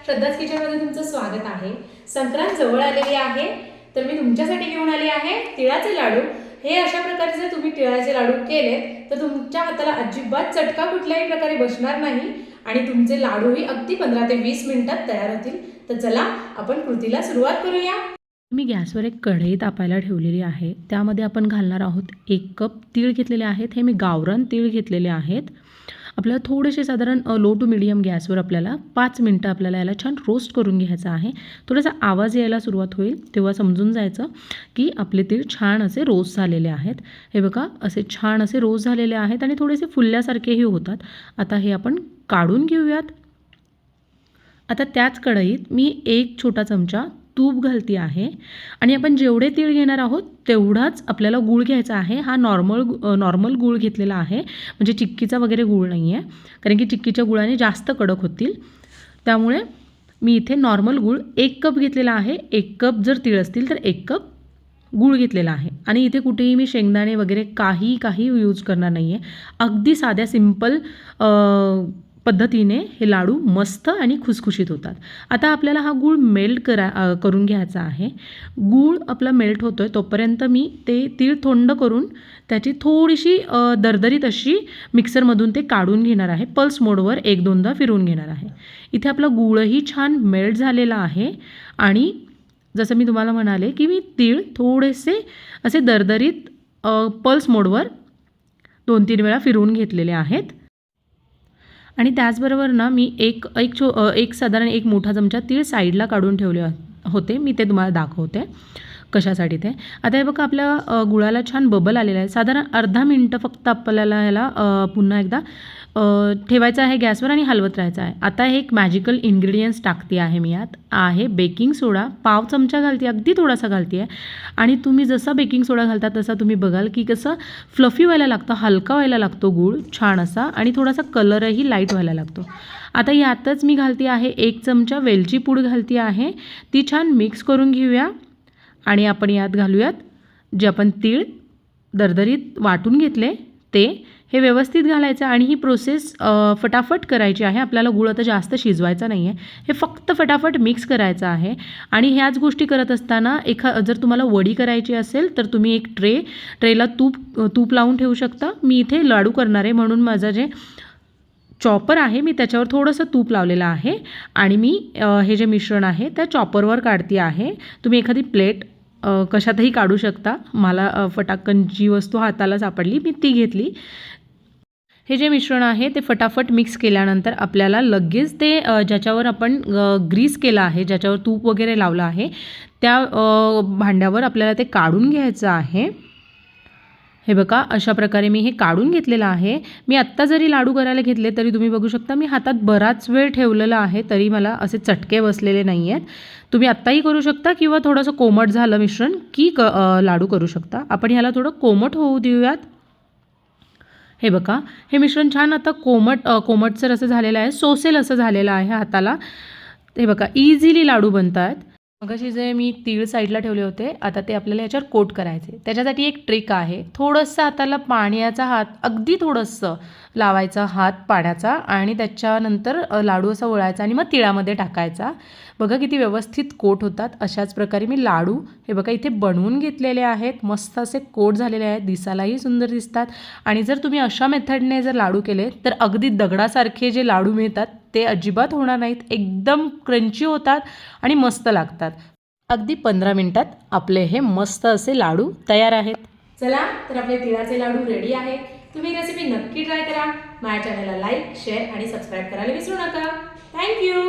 श्रद्धाच किचनमध्ये तुमचं स्वागत आहे। संक्रांत जवळ आलेली आहे, तर मी तुमच्यासाठी घेऊन आली आहे तिळाचे लाडू। हे अशा प्रकारे जर तुम्ही तिळाचे लाडू केले तर तुमच्या हाताला अजिबात चटका कुठल्याही प्रकारे बसणार नाही आणि तुमचे लाडूही अगदी 15 ते 20 मिनिटात तयार होतील। तर चला आपण कृतीला सुरुवात करूया। मी गॅसवर एक कढई तापायला ठेवलेली आहे। त्यामध्ये आपण घालणार आहोत 1 कप तीळ घेतलेले आहेत। हे मी गावरान तीळ घेतलेले आहेत। आपल्याला थोडेसे साधारण लो टू मीडियम गॅसवर आपल्याला 5 मिनिटं आपल्याला याला छान रोस्ट करून घ्यायचा आहे। थोडासा आवाज यायला सुरुवात होईल तेव्हा समजून जायचं की आपले तीळ छान असे रोस्ट झालेले आहेत। हे बघा असे छान असे रोस्ट झालेले आहेत आणि थोडेसे फुलल्यासारखेही होतात। आता हे आपण काढून घेऊयात। आता त्याच कढईत मी 1 छोटा चमचा तूप घालते आहे आणि आपण जेवढे तीळ घेणार आहोत तेवढाच आपल्याला गूळ घ्यायचा आहे। हा नॉर्मल गूळ घेतलेला आहे, म्हणजे चिक्कीचा वगैरे गूळ नाही आहे, कारण की चिक्कीच्या गुळाने जास्त कडक होतील। त्यामुळे मी इथे नॉर्मल गूळ 1 कप घेतलेला आहे। 1 कप जर तीळ असतील तर 1 कप गूळ घेतलेला आहे आणि इथे कुठेही मी शेंगदाणे वगैरे काही यूज करणार नाही आहे। अगदी साध्या सिंपल पद्धतीने हे लाडू मस्त आणि खुसखुशीत होतात। आता आपल्याला हा गूळ मेल्ट करून घ्यायचा आहे। गूळ आपला मेल्ट होतोय तोपर्यंत मी ते तीळ थंड करून त्याची थोडीशी दरदरीत अशी मिक्सरमधून ते काढून घेणार आहे। पल्स मोडवर 1-2दा फिरवून घेणार आहे। इथे आपला गूळही छान मेल्ट झालेला आहे आणि जसं मी तुम्हाला म्हणाले की मी तीळ थोडेसे असे दरदरीत पल्स मोडवर 2-3 वेळा फिरवून घेतलेले आहेत। आणि त्याचबरोबर ना मी एक साधारण 1 मोठा चमचा तीळ साईडला काढून ठेवले होते। मी ते तुम्हाला दाखवते कशासाठी ते। आता हे बघा आपल्या गुळाला छान बबल आलेला आहे। साधारण अर्धा मिनटं फक्त आपल्याला ह्याला पुन्हा एकदा ठेवायचं आहे गॅसवर आणि हलवत राहायचं आहे। आता हे एक मॅजिकल इन्ग्रेडियंट्स टाकते आहे मी यात आहे बेकिंग सोडा। पाव चमचा घालते, अगदी थोडासा घालते आहे। आणि तुम्ही जसा बेकिंग सोडा घालता तसा तुम्ही बघाल की कसं फ्लफी व्हायला लागतं, हलका व्हायला लागतो गूळ छान असा आणि थोडासा कलरही लाईट व्हायला लागतो। आता यातच मी घालते आहे 1 चमचा वेलची पूड घालते आहे। ती छान मिक्स करून घेऊया आणि आपण यात घालूयात जे आपण तीळ दरदरीत वाटून घेतले ते। हे व्यवस्थित घालायचं आणि ही प्रोसेस फटाफट करायची आहे। आपल्याला गूळ आता जास्त शिजवायचा नाही आहे, हे फक्त फटाफट मिक्स करायचं आहे। आणि ह्याच गोष्टी करत असताना जर तुम्हाला वडी करायची असेल तर तुम्ही एक ट्रेला तूप लावून ठेवू शकता। मी इथे लाडू करणार आहे म्हणून माझं जे चॉपर आहे मी त्याच्यावर थोडंसं तूप लावलेलं आहे आणि मी हे जे मिश्रण आहे त्या चॉपरवर काढते आहे। तुम्ही एखादी प्लेट कशातही काढू शकता। मला फटाकन जी वस्तू हाताला सापडली मी ती घेतली। हे जे मिश्रण आहे ते फटाफट मिक्स केल्यानंतर आपल्याला लगेच ते ज्याच्यावर आपण ग्रीस केला आहे, ज्याच्यावर तूप वगैरे लावलं आहे त्या भांड्यावर आपल्याला ते काढून घ्यायचं आहे। हे बघा अशा प्रकारे मी हे काढून घेतलेलं आहे। मी आत्ता जरी लाडू करायला घेतले तरी तुम्ही बघू शकता मी हातात बराच वेळ ठेवलेला आहे तरी मला असे चटके बसलेले नाही आहेत। तुम्ही आत्ताही करू शकता किंवा थोडंसं कोमट झालं मिश्रण की लाडू करू शकता। आपण ह्याला थोडं कोमट होऊ देऊयात। हे बघा हे मिश्रण छान आता कोमटसर असं झालेलं आहे, सोसेल असं झालेलं आहे हाताला। हे बघा इझिली लाडू बनतात। मगाशी जे मी तीळ साईडला ठेवले होते आता ते आपल्याला याच्यावर कोट करायचे। त्याच्यासाठी एक ट्रिक आहे, थोडंसं हाताला पाण्याचा हात अगदी थोडंसं लावायचा हात पाण्याचा आणि त्याच्यानंतर लाडू असा वळायचा आणि मग तिळामध्ये टाकायचा। बघा किती व्यवस्थित कोट होतात। अशाच प्रकारे मी लाडू हे बघा इथे बनवून घेतलेले आहेत, मस्त असे कोट झालेले आहेत, दिसायलाही सुंदर दिसतात। आणि जर तुम्ही अशा मेथडने जर लाडू केले तर अगदी दगडासारखे जे लाडू मिळतात ते अजिबात होणार नाहीत, एकदम क्रंची होतात आणि मस्त लागतात। अगदी 15 मिनिटात आपले हे मस्त असे लाडू तयार आहेत। चला तर आपले तिळाचे लाडू रेडी आहेत। तुम्ही रेसिपी नक्की ट्राय करा। माझ्या चॅनलला लाईक, शेअर आणि सबस्क्राईब करायला विसरू नका। थँक्यू।